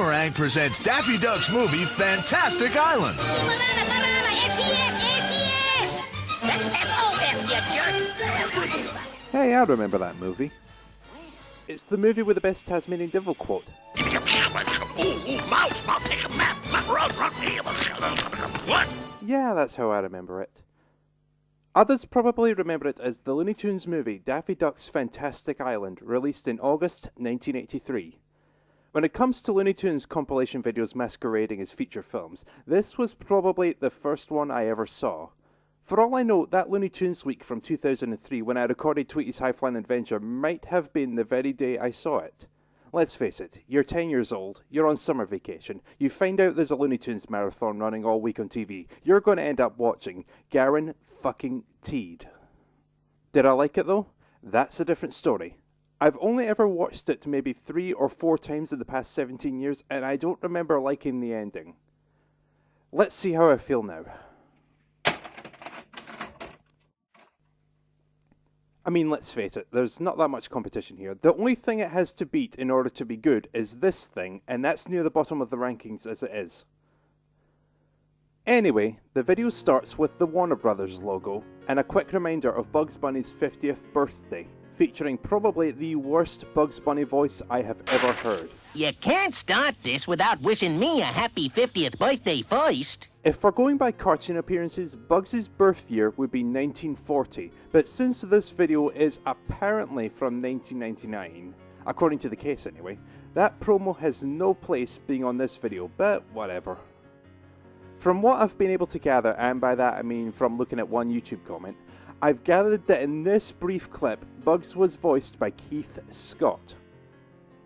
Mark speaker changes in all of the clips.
Speaker 1: Boomerang presents Daffy Duck's movie, Fantastic Island.
Speaker 2: Banana, S-E-S, S-E-S! That's S-O-S, you jerk!
Speaker 3: Hey, I remember that movie. It's the movie with the best Tasmanian Devil quote.
Speaker 2: Mouse, I'll take a map. What?
Speaker 3: Yeah, that's how I remember it. Others probably remember it as the Looney Tunes movie Daffy Duck's Fantastic Island, released in August 1983. When it comes to Looney Tunes compilation videos masquerading as feature films, this was probably the first one I ever saw. For all I know, that Looney Tunes week from 2003 when I recorded Tweety's High-Flying Adventure might have been the very day I saw it. Let's face it, you're 10 years old, you're on summer vacation, you find out there's a Looney Tunes marathon running all week on TV, you're going to end up watching Garen fucking Teed. Did I like it though? That's a different story. I've only ever watched it maybe 3 or 4 times in the past 17 years, and I don't remember liking the ending. Let's see how I feel now. I mean, let's face it, there's not that much competition here. The only thing it has to beat in order to be good is this thing, and that's near the bottom of the rankings as it is. Anyway, the video starts with the Warner Brothers logo, and a quick reminder of Bugs Bunny's 50th birthday, featuring probably the worst Bugs Bunny voice I have ever heard.
Speaker 4: You can't start this without wishing me a happy 50th birthday first.
Speaker 3: If we're going by cartoon appearances, Bugs' birth year would be 1940, but since this video is apparently from 1999, according to the case anyway, that promo has no place being on this video, but whatever. From what I've been able to gather, and by that I mean from looking at one YouTube comment, I've gathered that in this brief clip, Bugs was voiced by Keith Scott.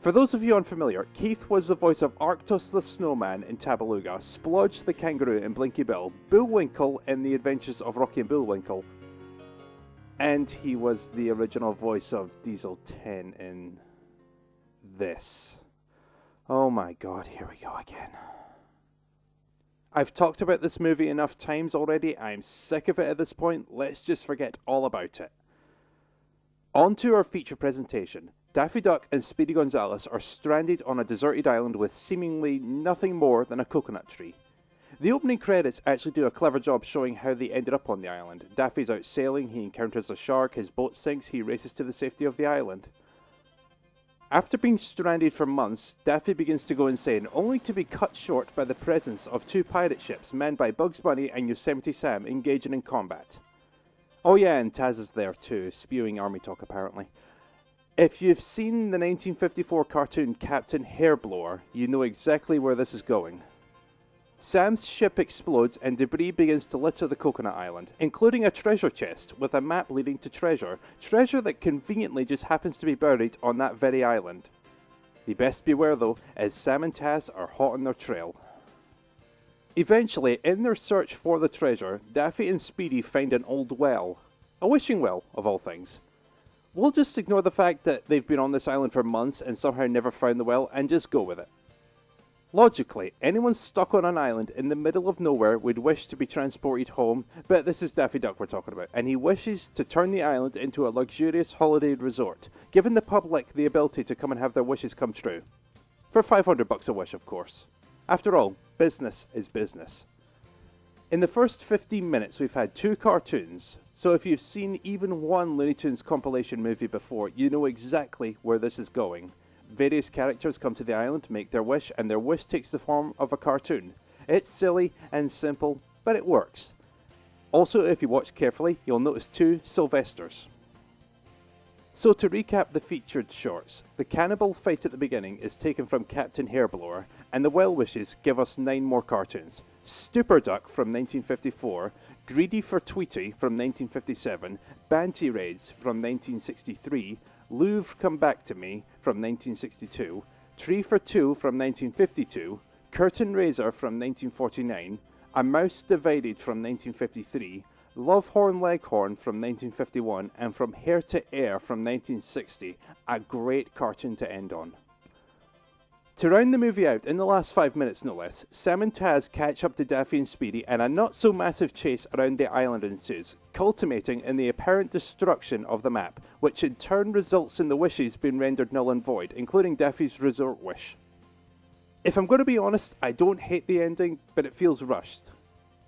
Speaker 3: For those of you unfamiliar, Keith was the voice of Arctos the Snowman in Tabaluga, Splodge the Kangaroo in Blinky Bill, Bullwinkle in The Adventures of Rocky and Bullwinkle, and he was the original voice of Diesel 10 in this. Oh my god, here we go again. I've talked about this movie enough times already, I'm sick of it at this point, let's just forget all about it. On to our feature presentation. Daffy Duck and Speedy Gonzales are stranded on a deserted island with seemingly nothing more than a coconut tree. The opening credits actually do a clever job showing how they ended up on the island. Daffy's out sailing, he encounters a shark, his boat sinks, he races to the safety of the island. After being stranded for months, Daffy begins to go insane, only to be cut short by the presence of 2 pirate ships manned by Bugs Bunny and Yosemite Sam engaging in combat. Oh yeah, and Taz is there too, spewing army talk apparently. If you've seen the 1954 cartoon Captain Hairblower, you know exactly where this is going. Sam's ship explodes and debris begins to litter the coconut island, including a treasure chest with a map leading to treasure that conveniently just happens to be buried on that very island. The best beware though, as Sam and Taz are hot on their trail. Eventually, in their search for the treasure, Daffy and Speedy find an old well. A wishing well, of all things. We'll just ignore the fact that they've been on this island for months and somehow never found the well and just go with it. Logically, anyone stuck on an island in the middle of nowhere would wish to be transported home, but this is Daffy Duck we're talking about, and he wishes to turn the island into a luxurious holiday resort, giving the public the ability to come and have their wishes come true. For $500 a wish, of course. After all, business is business. In the first 15 minutes we've had 2 cartoons, so if you've seen even one Looney Tunes compilation movie before, you know exactly where this is going. Various characters come to the island, make their wish, and their wish takes the form of a cartoon. It's silly and simple, but it works. Also, if you watch carefully, you'll notice 2 Sylvesters. So to recap the featured shorts, the cannibal fight at the beginning is taken from Captain Hairblower, and the well wishes give us 9 more cartoons. Stupor Duck from 1954, Greedy for Tweety from 1957, Banty Raids from 1963, Louvre Come Back to Me from 1962, Tree for Two from 1952, Curtain Raiser from 1949, A Mouse Divided from 1953, Lovehorn Leghorn from 1951, and From Hair to Air from 1960, a great cartoon to end on. To round the movie out, in the last 5 minutes no less, Sam and Taz catch up to Daffy and Speedy and a not-so-massive chase around the island ensues, culminating in the apparent destruction of the map, which in turn results in the wishes being rendered null and void, including Daffy's resort wish. If I'm going to be honest, I don't hate the ending, but it feels rushed.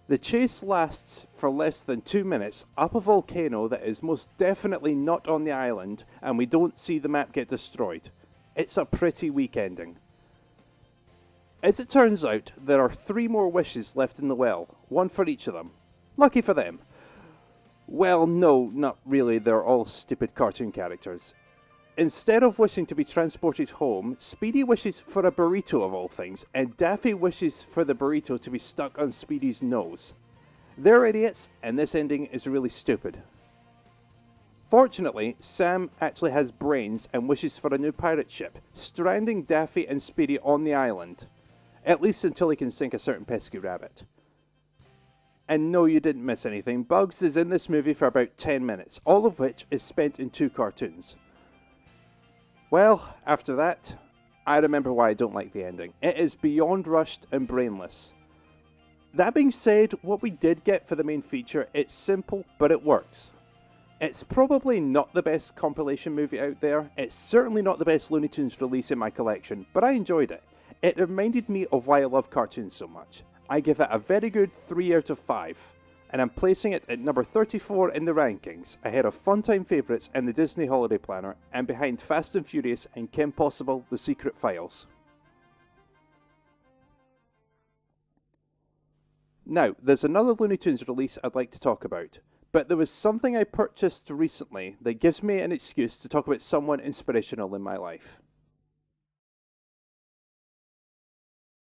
Speaker 3: The chase lasts for less than 2 minutes up a volcano that is most definitely not on the island, and we don't see the map get destroyed. It's a pretty weak ending. As it turns out, there are 3 more wishes left in the well, one for each of them. Lucky for them. Well, no, not really, they're all stupid cartoon characters. Instead of wishing to be transported home, Speedy wishes for a burrito of all things, and Daffy wishes for the burrito to be stuck on Speedy's nose. They're idiots, and this ending is really stupid. Fortunately, Sam actually has brains and wishes for a new pirate ship, stranding Daffy and Speedy on the island. At least until he can sink a certain pesky rabbit. And no, you didn't miss anything. Bugs is in this movie for about 10 minutes, all of which is spent in 2 cartoons. Well, after that, I remember why I don't like the ending. It is beyond rushed and brainless. That being said, what we did get for the main feature, it's simple, but it works. It's probably not the best compilation movie out there. It's certainly not the best Looney Tunes release in my collection, but I enjoyed it. It reminded me of why I love cartoons so much. I give it a very good 3 out of 5. And I'm placing it at number 34 in the rankings, ahead of Funtime Favourites and the Disney Holiday Planner, and behind Fast and Furious and Kim Possible, The Secret Files. Now, there's another Looney Tunes release I'd like to talk about, but there was something I purchased recently that gives me an excuse to talk about someone inspirational in my life.